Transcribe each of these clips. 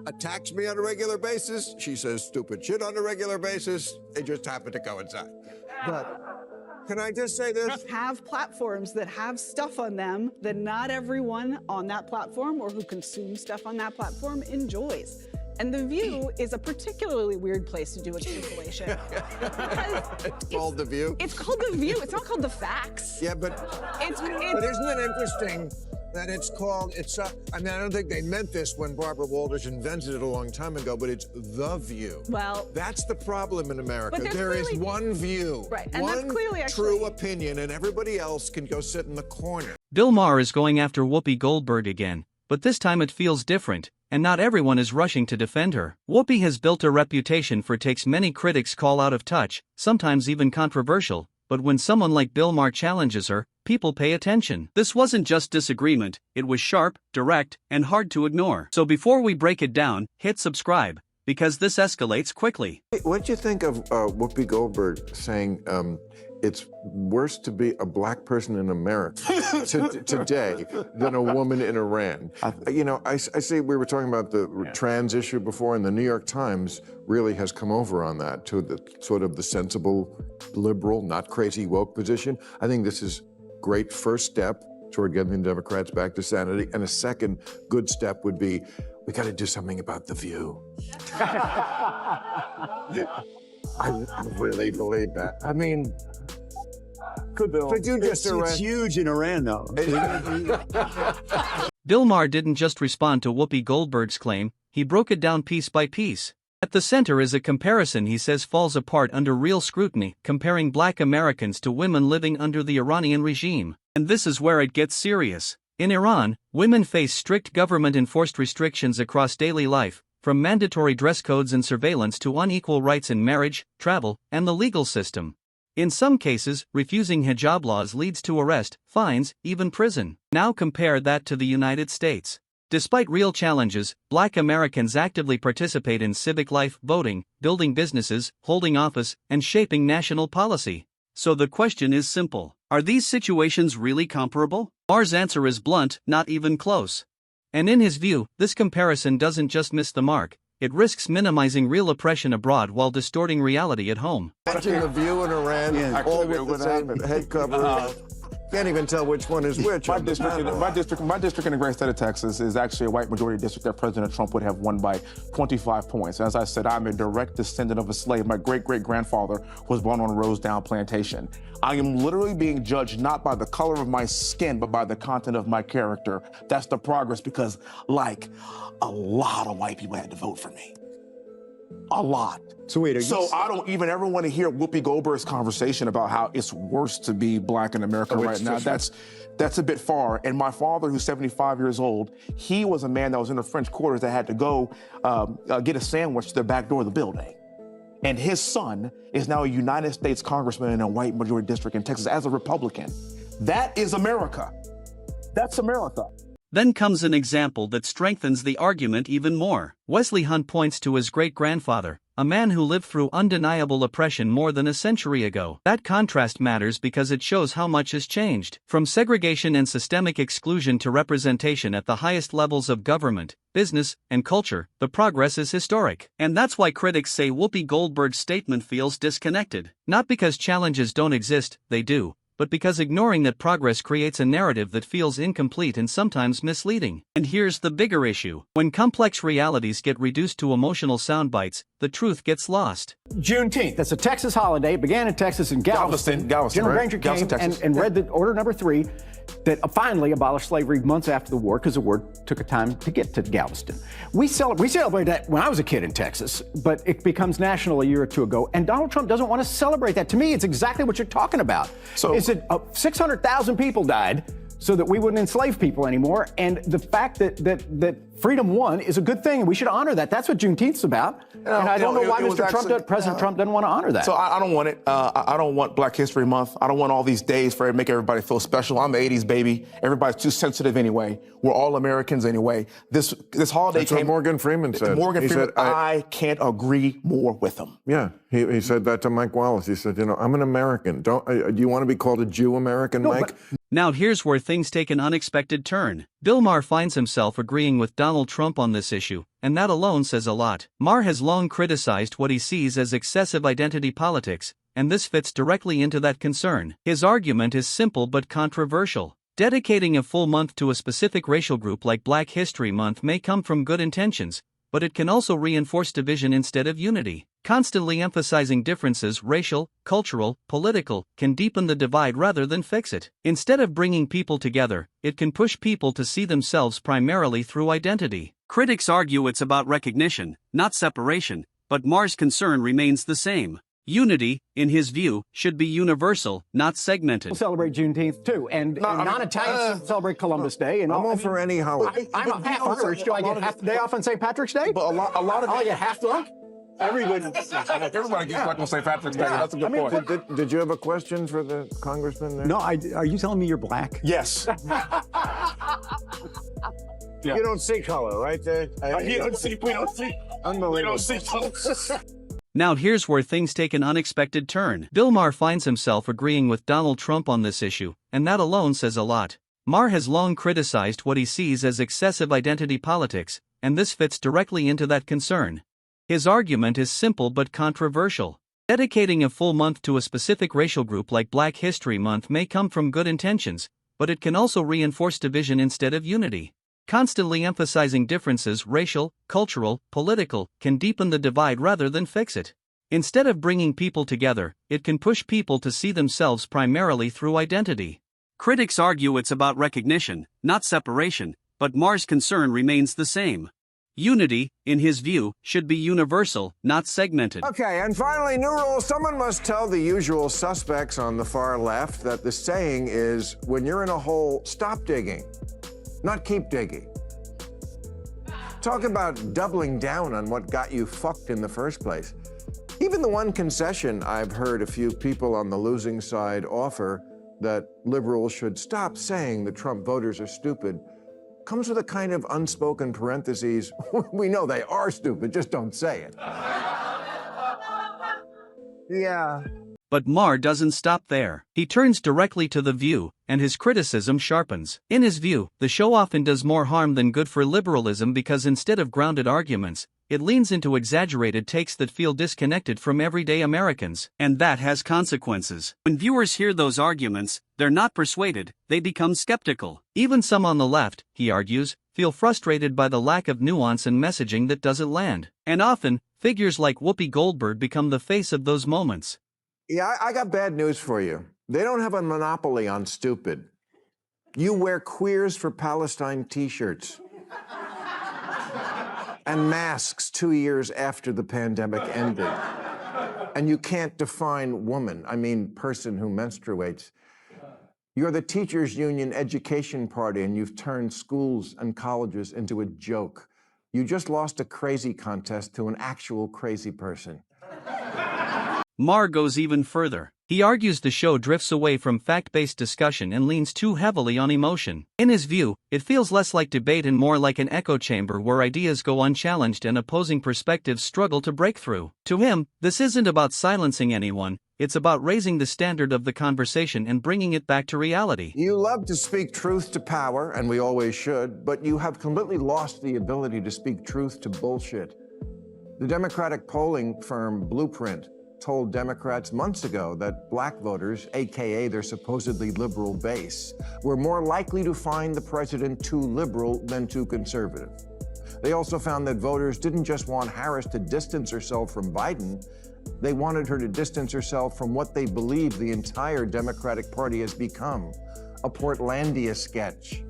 attacks me on a regular basis. She says stupid shit on a regular basis. They just happen to coincide. But can I just say this? Have platforms that have stuff on them that not everyone on that platform or who consumes stuff on that platform enjoys. And The View is a particularly weird place to do a compilation. It's called The View? It's called The View. It's not called The Facts. Yeah, but isn't it interesting that it's called, I mean, I don't think they meant this when Barbara Walters invented it a long time ago, but it's The View. Well, that's the problem in America. There is one view, right, and one that's clearly true opinion, and everybody else can go sit in the corner. Bill Maher is going after Whoopi Goldberg again, but this time it feels different, and not everyone is rushing to defend her. Whoopi has built a reputation for takes many critics call out of touch, sometimes even controversial, but when someone like Bill Maher challenges her, people pay attention. This wasn't just disagreement, it was sharp, direct, and hard to ignore. So before we break it down, hit subscribe, because this escalates quickly. What do you think of Whoopi Goldberg saying it's worse to be a black person in America today than a woman in Iran? You know, I see we were talking about the trans issue before, and the New York Times really has come over on that to the sort of the sensible, liberal, not crazy woke position. I think this is a great first step toward getting the Democrats back to sanity, and a second good step would be we got to do something about The View. I really believe that. I mean, could you just it's huge in Iran, though. Bill Maher didn't just respond to Whoopi Goldberg's claim, he broke it down piece by piece. At the center is a comparison he says falls apart under real scrutiny, comparing black Americans to women living under the Iranian regime. And this is where it gets serious. In Iran, women face strict government-enforced restrictions across daily life, from mandatory dress codes and surveillance to unequal rights in marriage, travel, and the legal system. In some cases, refusing hijab laws leads to arrest, fines, even prison. Now compare that to the United States. Despite real challenges, black Americans actively participate in civic life, voting, building businesses, holding office, and shaping national policy. So the question is simple. Are these situations really comparable? Maher's answer is blunt, not even close. And in his view, this comparison doesn't just miss the mark, it risks minimizing real oppression abroad while distorting reality at home. Watching The View in Iran, all with the same head cover. Can't even tell which one is which. My district in the great state of Texas is actually a white majority district that President Trump would have won by 25 points. As I said, I'm a direct descendant of a slave. My great-great-grandfather was born on a Rosedown plantation. I am literally being judged not by the color of my skin, but by the content of my character. That's the progress because, like, a lot of white people had to vote for me. A lot. So wait, I don't even ever want to hear Whoopi Goldberg's conversation about how it's worse to be black in America right now. That's a bit far. And my father, who's 75 years old, he was a man that was in the French quarters that had to go get a sandwich to the back door of the building. And his son is now a United States congressman in a white majority district in Texas as a Republican. That is America. That's America. Then comes an example that strengthens the argument even more. Wesley Hunt points to his great-grandfather, a man who lived through undeniable oppression more than a century ago. That contrast matters because it shows how much has changed. From segregation and systemic exclusion to representation at the highest levels of government, business, and culture, the progress is historic. And that's why critics say Whoopi Goldberg's statement feels disconnected. Not because challenges don't exist, they do, but because ignoring that progress creates a narrative that feels incomplete and sometimes misleading. And here's the bigger issue. When complex realities get reduced to emotional sound bites, the truth gets lost. Juneteenth, that's a Texas holiday, began in Texas in Galveston. General Granger came and read the Order Number 3 that finally abolished slavery months after the war because the war took a time to get to Galveston. We celebrated that when I was a kid in Texas, but it becomes national a year or two ago, and Donald Trump doesn't want to celebrate that. To me, it's exactly what you're talking about. So is it 600,000 people died so that we wouldn't enslave people anymore, and the fact that freedom won is a good thing, and we should honor that. That's what Juneteenth's about. And I don't know why President Trump doesn't want to honor that. So I don't want it. I don't want Black History Month. I don't want all these days for it to make everybody feel special. I'm an 80s baby. Everybody's too sensitive anyway. We're all Americans anyway. This holiday That's what Morgan Freeman said. Morgan Freeman, I can't agree more with him. Yeah, he said that to Mike Wallace. He said, you know, I'm an American. Do you want to be called a Jew American, Mike? Now here's where things take an unexpected turn. Bill Maher finds himself agreeing with Donald Trump on this issue, and that alone says a lot. Maher has long criticized what he sees as excessive identity politics, and this fits directly into that concern. His argument is simple but controversial. Dedicating a full month to a specific racial group like Black History Month may come from good intentions, but it can also reinforce division instead of unity. Constantly emphasizing differences, racial, cultural, political, can deepen the divide rather than fix it. Instead of bringing people together, it can push people to see themselves primarily through identity. Critics argue it's about recognition, not separation, but Maher's concern remains the same. Unity, in his view, should be universal, not segmented. We'll celebrate Juneteenth too, and non-Italians celebrate Columbus Day. And I'm all for any holiday. I'm half Irish. Do I get half the day off on St. Patrick's Day? But a lot of I get half the week. everybody gets stuck on St. Patrick's Day. That's a good point. Did you have a question for the congressman there? No, are you telling me you're black? Yes. You don't see color, right? We don't see Unbelievable. color. Now here's where things take an unexpected turn. Bill Maher finds himself agreeing with Donald Trump on this issue, and that alone says a lot. Maher has long criticized what he sees as excessive identity politics, and this fits directly into that concern. His argument is simple but controversial. Dedicating a full month to a specific racial group like Black History Month may come from good intentions, but it can also reinforce division instead of unity. Constantly emphasizing differences, racial, cultural, political, can deepen the divide rather than fix it. Instead of bringing people together, it can push people to see themselves primarily through identity. Critics argue it's about recognition, not separation, but Maher's concern remains the same. Unity, in his view, should be universal, not segmented. Okay, and finally, new rule. Someone must tell the usual suspects on the far left that the saying is, when you're in a hole, stop digging, not keep digging. Talk about doubling down on what got you fucked in the first place. Even the one concession I've heard a few people on the losing side offer, that liberals should stop saying the Trump voters are stupid, comes with a kind of unspoken parentheses. We know they are stupid, just don't say it. Yeah. But Maher doesn't stop there. He turns directly to The View, and his criticism sharpens. In his view, the show often does more harm than good for liberalism because instead of grounded arguments, it leans into exaggerated takes that feel disconnected from everyday Americans. And that has consequences. When viewers hear those arguments, they're not persuaded, they become skeptical. Even some on the left, he argues, feel frustrated by the lack of nuance and messaging that doesn't land. And often, figures like Whoopi Goldberg become the face of those moments. Yeah, I got bad news for you. They don't have a monopoly on stupid. You wear Queers for Palestine t-shirts and masks 2 years after the pandemic ended. And you can't define woman, I mean person who menstruates. You're the teachers' union education party, and you've turned schools and colleges into a joke. You just lost a crazy contest to an actual crazy person. Maher goes even further. He argues the show drifts away from fact-based discussion and leans too heavily on emotion. In his view, it feels less like debate and more like an echo chamber where ideas go unchallenged and opposing perspectives struggle to break through. To him, this isn't about silencing anyone, it's about raising the standard of the conversation and bringing it back to reality. You love to speak truth to power, and we always should, but you have completely lost the ability to speak truth to bullshit. The Democratic polling firm Blueprint told Democrats months ago that black voters, aka their supposedly liberal base, were more likely to find the president too liberal than too conservative. They also found that voters didn't just want Harris to distance herself from Biden, they wanted her to distance herself from what they believe the entire Democratic Party has become, a Portlandia sketch.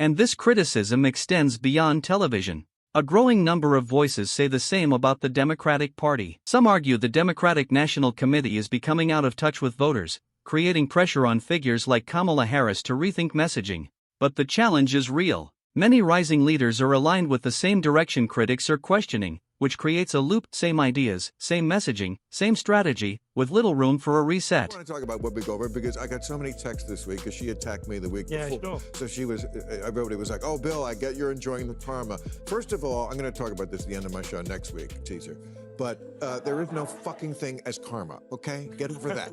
And this criticism extends beyond television. A growing number of voices say the same about the Democratic Party. Some argue the Democratic National Committee is becoming out of touch with voters, creating pressure on figures like Kamala Harris to rethink messaging. But the challenge is real. Many rising leaders are aligned with the same direction critics are questioning, which creates a loop: same ideas, same messaging, same strategy, with little room for a reset. I want to talk about Whoopi Goldberg because I got so many texts this week because she attacked me the week before. Sure. So she was, everybody was like, oh, Bill, I get you're enjoying the karma. First of all, I'm going to talk about this at the end of my show next week, teaser. But there is no fucking thing as karma, okay? Get over that.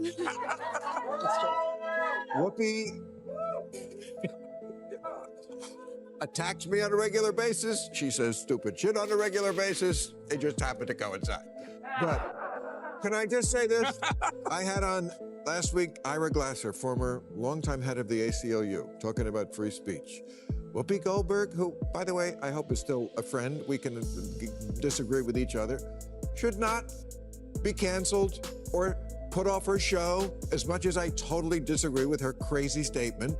Whoopi attacks me on a regular basis. She says stupid shit on a regular basis. They just happen to coincide. But can I just say this? I had on last week Ira Glasser, former longtime head of the ACLU, talking about free speech. Whoopi Goldberg, who, by the way, I hope is still a friend, we can disagree with each other, should not be canceled or put off her show, as much as I totally disagree with her crazy statement.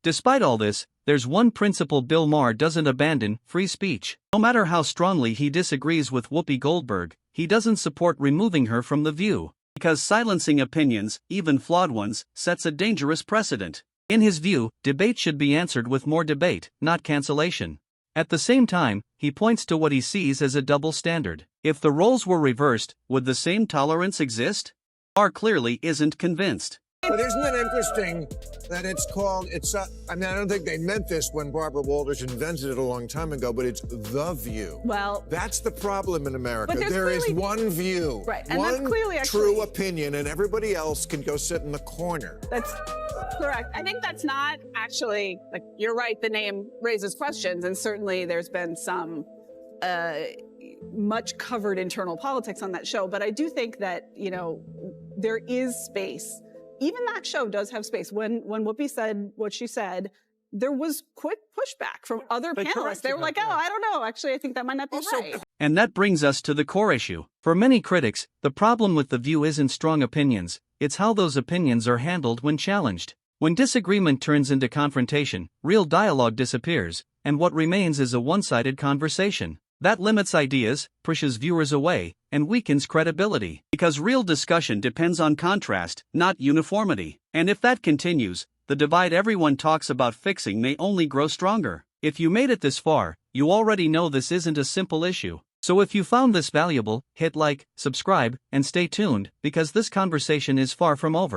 Despite all this, there's one principle Bill Maher doesn't abandon: free speech. No matter how strongly he disagrees with Whoopi Goldberg, he doesn't support removing her from The View, because silencing opinions, even flawed ones, sets a dangerous precedent. In his view, debate should be answered with more debate, not cancellation. At the same time, he points to what he sees as a double standard. If the roles were reversed, would the same tolerance exist? Maher clearly isn't convinced. But isn't it interesting that it's called, I mean, I don't think they meant this when Barbara Walters invented it a long time ago, but it's The View. Well, that's the problem in America. But there is one view, right, and one that's clearly true opinion, and everybody else can go sit in the corner. That's correct. I think that's not actually, like, you're right, the name raises questions, and certainly there's been some much covered internal politics on that show, but I do think that, there is space. Even that show does have space. When Whoopi said what she said, there was quick pushback from other panelists. They were like, I don't know. Actually, I think that might not be right. And that brings us to the core issue. For many critics, the problem with The View isn't strong opinions, it's how those opinions are handled when challenged. When disagreement turns into confrontation, real dialogue disappears, and what remains is a one-sided conversation. That limits ideas, pushes viewers away, and weakens credibility. Because real discussion depends on contrast, not uniformity. And if that continues, the divide everyone talks about fixing may only grow stronger. If you made it this far, you already know this isn't a simple issue. So if you found this valuable, hit like, subscribe, and stay tuned, because this conversation is far from over.